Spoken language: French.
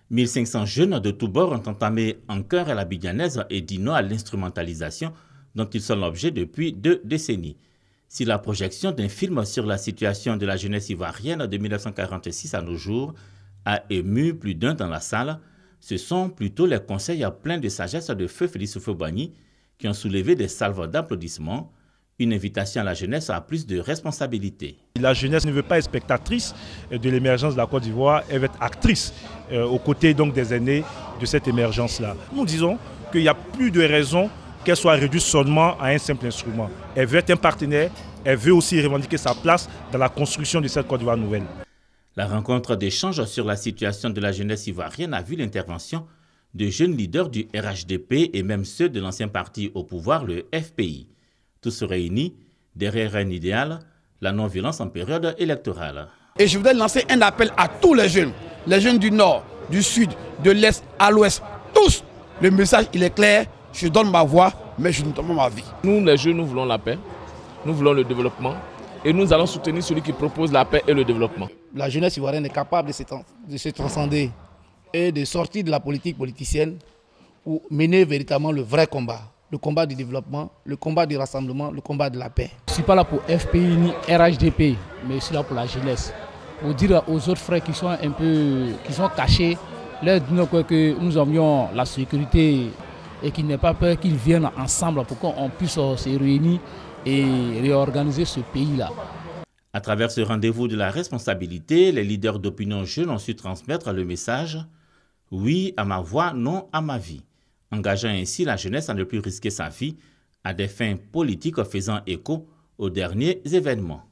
1500 jeunes de tous bords ont entamé en chœur à la bidjanaise et dit non à l'instrumentalisation dont ils sont l'objet depuis 2 décennies. Si la projection d'un film sur la situation de la jeunesse ivoirienne de 1946 à nos jours a ému plus d'un dans la salle, ce sont plutôt les conseils pleins de sagesse de feu Félix Houphouët-Boigny qui ont soulevé des salves d'applaudissements, une invitation à la jeunesse à plus de responsabilités. La jeunesse ne veut pas être spectatrice de l'émergence de la Côte d'Ivoire, elle veut être actrice aux côtés donc des aînés de cette émergence-là. Nous disons qu'il n'y a plus de raison qu'elle soit réduite seulement à un simple instrument. Elle veut être un partenaire, elle veut aussi revendiquer sa place dans la construction de cette Côte d'Ivoire nouvelle. La rencontre d'échanges sur la situation de la jeunesse ivoirienne a vu l'intervention de jeunes leaders du RHDP et même ceux de l'ancien parti au pouvoir, le FPI. Tous réunis derrière un idéal, la non-violence en période électorale. Et je voudrais lancer un appel à tous les jeunes du nord, du sud, de l'est à l'ouest, tous. Le message il est clair, je donne ma voix, mais je ne donne pas ma vie. Nous les jeunes, nous voulons la paix, nous voulons le développement et nous allons soutenir celui qui propose la paix et le développement. La jeunesse ivoirienne est capable de se transcender et de sortir de la politique politicienne pour mener véritablement le vrai combat. Le combat du développement, le combat du rassemblement, le combat de la paix. Je ne suis pas là pour FPI ni RHDP, mais je suis là pour la jeunesse. Pour dire aux autres frères qui sont cachés, leur dire que nous avions la sécurité et qu'il n'ait pas peur qu'ils viennent ensemble pour qu'on puisse se réunir et réorganiser ce pays-là. À travers ce rendez-vous de la responsabilité, les leaders d'opinion jeunes ont su transmettre le message « Oui à ma voix, non à ma vie », engageant ainsi la jeunesse à ne plus risquer sa vie à des fins politiques faisant écho aux derniers événements.